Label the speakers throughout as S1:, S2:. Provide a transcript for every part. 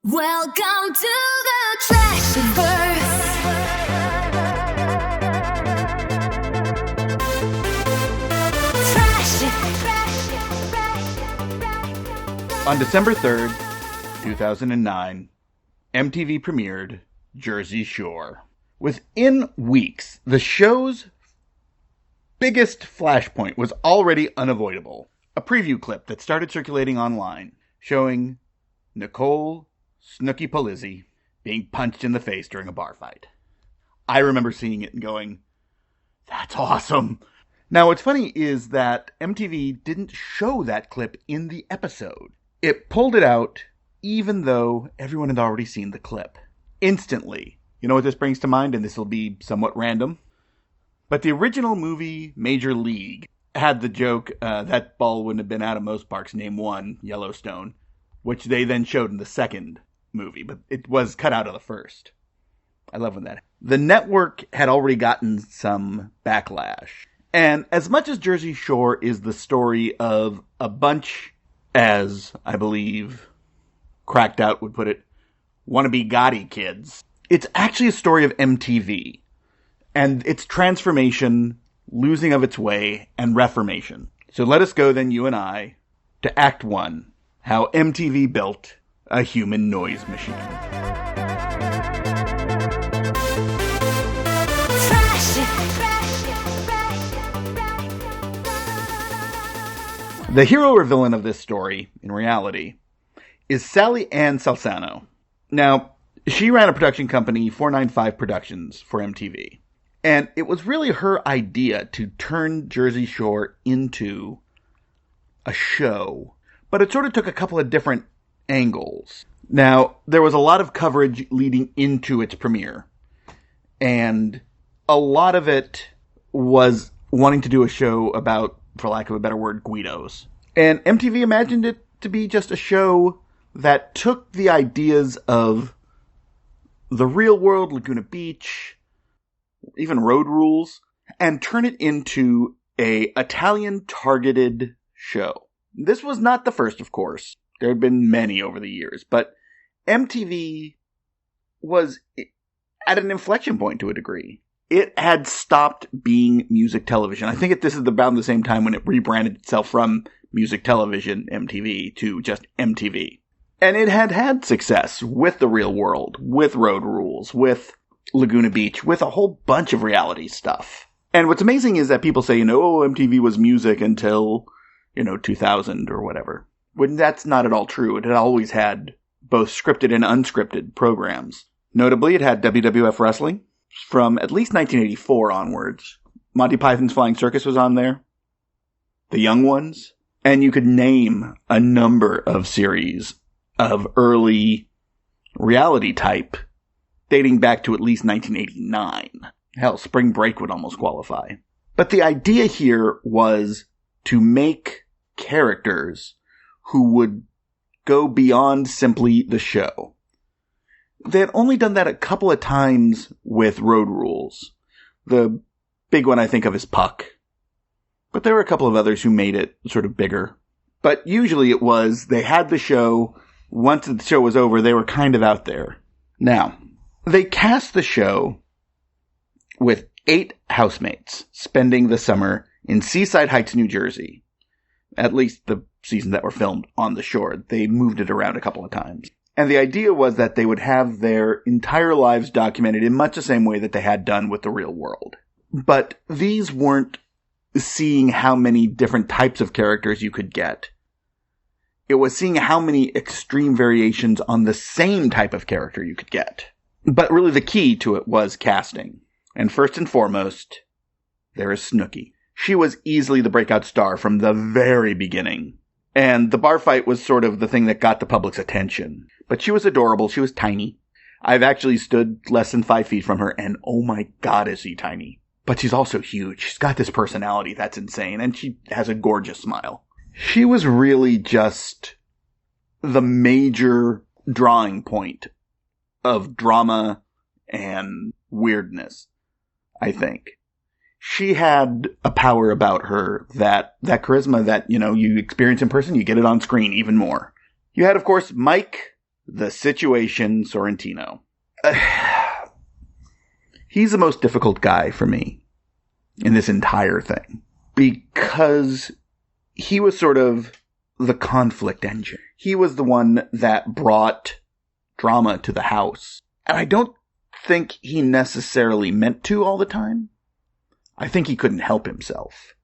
S1: Welcome to the Trashiverse.
S2: On December 3rd, 2009, MTV premiered Jersey Shore. Within weeks, the show's biggest flashpoint was already unavoidable. A preview clip that started circulating online showing Nicole Snooki Polizzi being punched in the face during a bar fight. I remember seeing it and going, that's awesome. Now, what's funny is that MTV didn't show that clip in the episode. It pulled it out even though everyone had already seen the clip. Instantly. You know what this brings to mind? And this will be somewhat random. But the original movie, Major League, had the joke, that ball wouldn't have been out of most parks, name one, Yellowstone, which they then showed in the second movie, but it was cut out of the first. I love when that. The network had already gotten some backlash. And as much as Jersey Shore is the story of a bunch, as I believe Cracked Out would put it, wannabe Gotti kids, it's actually a story of MTV and its transformation, losing of its way, and reformation. So let us go then, you and I, to Act 1, how MTV built a human noise machine. The hero or villain of this story, in reality, is Sally Ann Salzano. Now, she ran a production company, 495 Productions, for MTV. And it was really her idea to turn Jersey Shore into a show. But it sort of took a couple of different angles. Now, there was a lot of coverage leading into its premiere. And a lot of it was wanting to do a show about, for lack of a better word, Guidos. And MTV imagined it to be just a show that took the ideas of the real world, Laguna Beach, even Road Rules, and turn it into a Italian-targeted show. This was not the first, of course. There had been many over the years, but MTV was at an inflection point to a degree. It had stopped being music television. I think this is about the same time when it rebranded itself from music television MTV to just MTV. And it had had success with The Real World, with Road Rules, with Laguna Beach, with a whole bunch of reality stuff. And what's amazing is that people say, MTV was music until, 2000 or whatever. When that's not at all true. It had always had both scripted and unscripted programs. Notably, it had WWF Wrestling from at least 1984 onwards. Monty Python's Flying Circus was on there. The Young Ones. And you could name a number of series of early reality type dating back to at least 1989. Hell, Spring Break would almost qualify. But the idea here was to make characters who would go beyond simply the show. They had only done that a couple of times with Road Rules. The big one I think of is Puck. But there were a couple of others who made it sort of bigger. But usually it was, they had the show, once the show was over, they were kind of out there. Now, they cast the show with 8 housemates spending the summer in Seaside Heights, New Jersey. At least the seasons that were filmed on the shore. They moved it around a couple of times. And the idea was that they would have their entire lives documented in much the same way that they had done with The Real World. But these weren't seeing how many different types of characters you could get. It was seeing how many extreme variations on the same type of character you could get. But really the key to it was casting. And first and foremost, there is Snooki. She was easily the breakout star from the very beginning. And the bar fight was sort of the thing that got the public's attention. But she was adorable. She was tiny. I've actually stood less than 5 feet from her, and oh my god, is she tiny. But she's also huge. She's got this personality that's insane, and she has a gorgeous smile. She was really just the major drawing point of drama and weirdness, I think. She had a power about her that charisma that, you experience in person, you get it on screen even more. You had, of course, Mike, the Situation Sorrentino. He's the most difficult guy for me in this entire thing, because he was sort of the conflict engine. He was the one that brought drama to the house. And I don't think he necessarily meant to all the time. I think he couldn't help himself.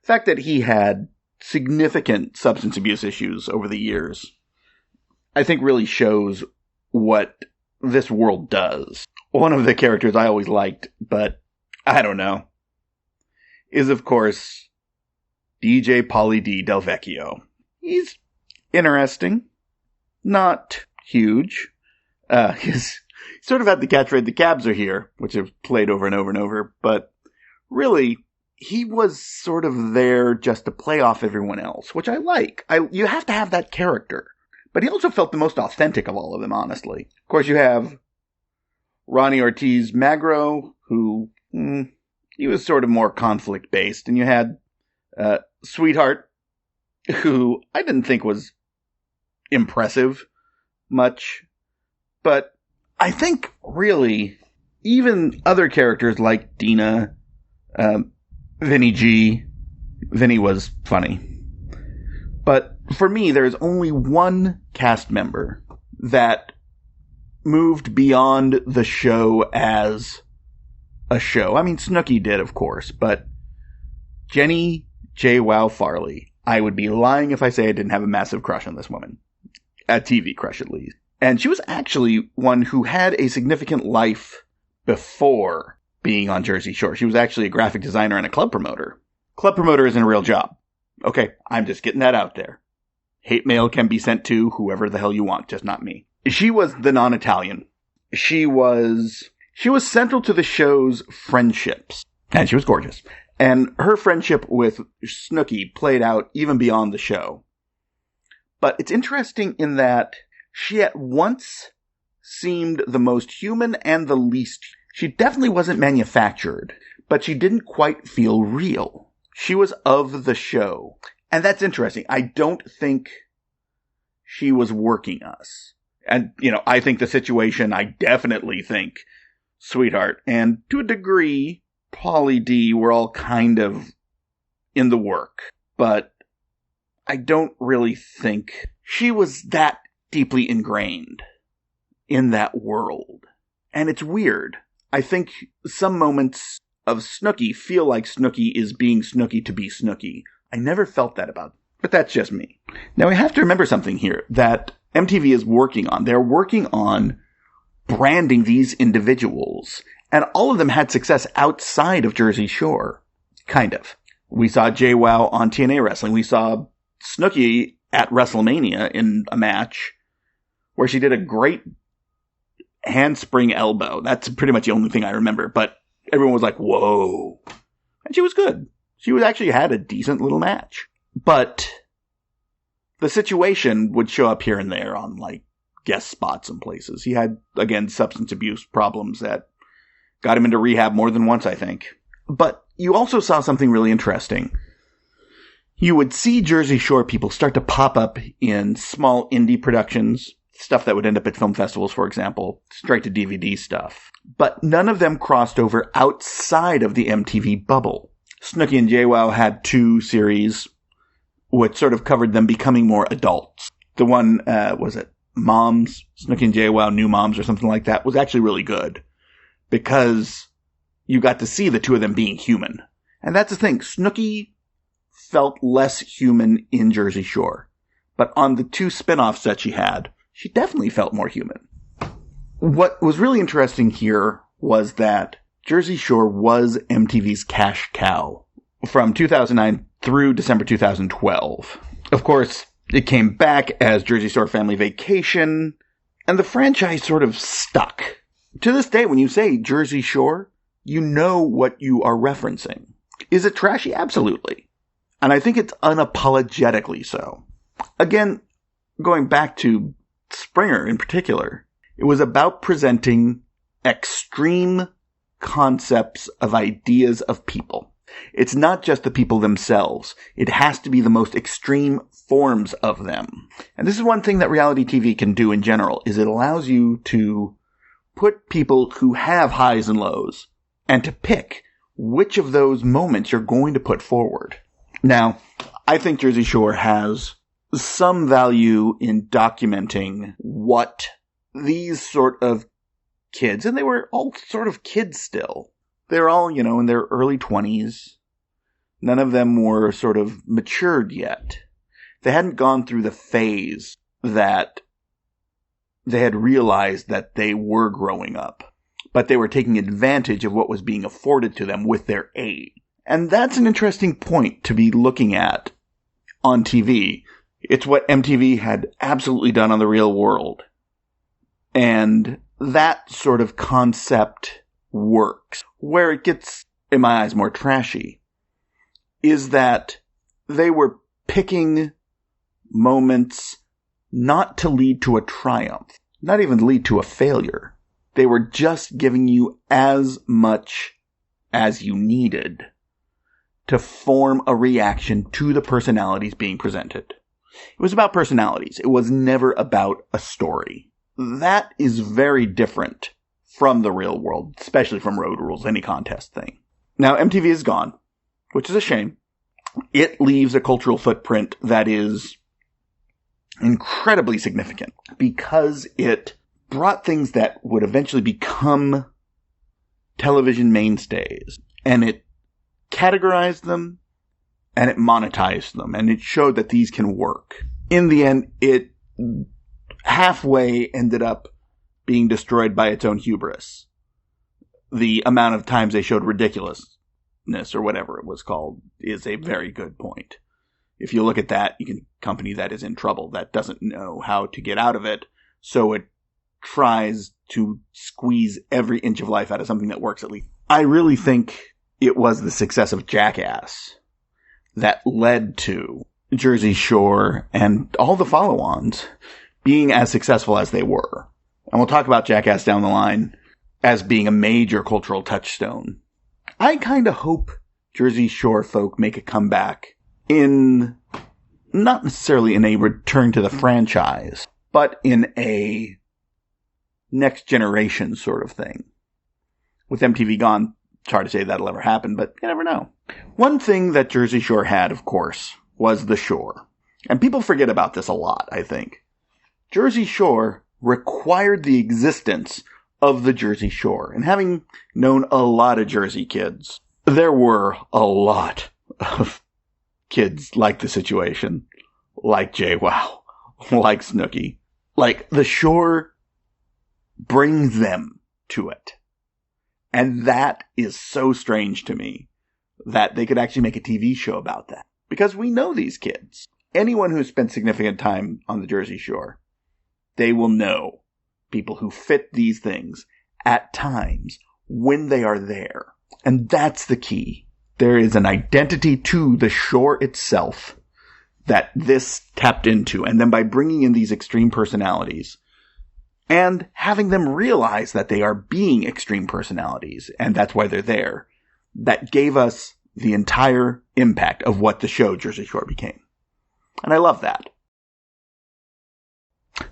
S2: The fact that he had significant substance abuse issues over the years, I think really shows what this world does. One of the characters I always liked, but I don't know, is of course DJ Pauly D Del Vecchio. He's interesting. Not huge. He's sort of had the catchphrase, "the cabs are here," which I've played over and over and over, but really, he was sort of there just to play off everyone else, which I like. You have to have that character. But he also felt the most authentic of all of them, honestly. Of course, you have Ronnie Ortiz Magro, who, he was sort of more conflict-based. And you had Sweetheart, who I didn't think was impressive much. But I think, really, even other characters like Dina, Vinny G, Vinny was funny. But for me, there's only one cast member that moved beyond the show as a show. I mean, Snooki did, of course, but Jenny JWoww Farley, I would be lying if I say I didn't have a massive crush on this woman. A TV crush, at least. And she was actually one who had a significant life before being on Jersey Shore. She was actually a graphic designer and a club promoter. Club promoter isn't a real job. Okay, I'm just getting that out there. Hate mail can be sent to whoever the hell you want, just not me. She was the non-Italian. She was central to the show's friendships. And she was gorgeous. And her friendship with Snooki played out even beyond the show. But it's interesting in that she at once seemed the most human and the least. She definitely wasn't manufactured, but she didn't quite feel real. She was of the show. And that's interesting. I don't think she was working us. And, I think the Situation, I definitely think Sweetheart, and to a degree, Pauly D were all kind of in the work. But I don't really think she was that deeply ingrained in that world. And it's weird. I think some moments of Snooki feel like Snooki is being Snooki to be Snooki. I never felt that about it, but that's just me. Now we have to remember something here that MTV is working on. They're working on branding these individuals, and all of them had success outside of Jersey Shore. Kind of. We saw JWoww on TNA Wrestling. We saw Snooki at WrestleMania in a match where she did a great handspring elbow. That's pretty much the only thing I remember, but everyone was like, whoa. And she was good. She was actually had a decent little match. But the Situation would show up here and there on, guest spots in places. He had, again, substance abuse problems that got him into rehab more than once, I think. But you also saw something really interesting. You would see Jersey Shore people start to pop up in small indie productions, stuff that would end up at film festivals, for example, straight to DVD stuff. But none of them crossed over outside of the MTV bubble. Snooki and JWoww had 2 series which sort of covered them becoming more adults. The one, was it Moms? Snooki and JWoww New Moms or something like that was actually really good because you got to see the 2 of them being human. And that's the thing. Snooki felt less human in Jersey Shore. But on the 2 spin-offs that she had, she definitely felt more human. What was really interesting here was that Jersey Shore was MTV's cash cow from 2009 through December 2012. Of course, it came back as Jersey Shore Family Vacation, and the franchise sort of stuck. To this day, when you say Jersey Shore, you know what you are referencing. Is it trashy? Absolutely. And I think it's unapologetically so. Again, going back to Springer in particular, it was about presenting extreme concepts of ideas of people. It's not just the people themselves. It has to be the most extreme forms of them. And this is one thing that reality TV can do in general, is it allows you to put people who have highs and lows and to pick which of those moments you're going to put forward. Now, I think Jersey Shore has some value in documenting what these sort of kids, and they were all sort of kids still. They were all, in their early 20s. None of them were sort of matured yet. They hadn't gone through the phase that they had realized that they were growing up. But they were taking advantage of what was being afforded to them with their age. And that's an interesting point to be looking at on TV. It's what MTV had absolutely done on the real world. And that sort of concept works. Where it gets, in my eyes, more trashy is that they were picking moments not to lead to a triumph, not even lead to a failure. They were just giving you as much as you needed to form a reaction to the personalities being presented. It was about personalities. It was never about a story. That is very different from the real world, especially from Road Rules, any contest thing. Now, MTV is gone, which is a shame. It leaves a cultural footprint that is incredibly significant because it brought things that would eventually become television mainstays, and it categorized them, and it monetized them, and it showed that these can work. In the end, it halfway ended up being destroyed by its own hubris. The amount of times they showed ridiculousness, or whatever it was called, is a very good point. If you look at that, you can company that is in trouble, that doesn't know how to get out of it, so it tries to squeeze every inch of life out of something that works at least. I really think it was the success of Jackass that led to Jersey Shore and all the follow-ons being as successful as they were. And we'll talk about Jackass down the line as being a major cultural touchstone. I kind of hope Jersey Shore folk make a comeback in, not necessarily in a return to the franchise, but in a next generation sort of thing. With MTV gone, it's hard to say that'll ever happen, but you never know. One thing that Jersey Shore had, of course, was the shore. And people forget about this a lot, I think. Jersey Shore required the existence of the Jersey Shore. And having known a lot of Jersey kids, there were a lot of kids like the situation, like JWoww, like Snooki. Like, the shore brings them to it. And that is so strange to me that they could actually make a TV show about that. Because we know these kids. Anyone who's spent significant time on the Jersey Shore, they will know people who fit these things at times when they are there. And that's the key. There is an identity to the shore itself that this tapped into. And then by bringing in these extreme personalities and having them realize that they are being extreme personalities, and that's why they're there, that gave us the entire impact of what the show Jersey Shore became. And I love that.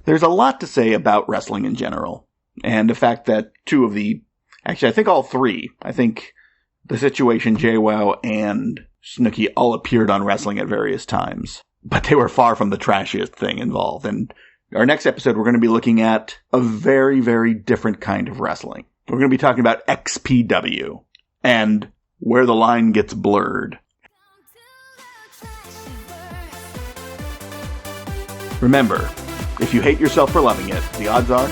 S2: There's a lot to say about wrestling in general, and the fact that I think all three, I think The Situation, JWoww, and Snooki all appeared on wrestling at various times, but they were far from the trashiest thing involved. And our next episode, we're going to be looking at a very, very different kind of wrestling. We're going to be talking about XPW and where the line gets blurred. Remember, if you hate yourself for loving it, the odds are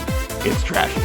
S2: it's trashy.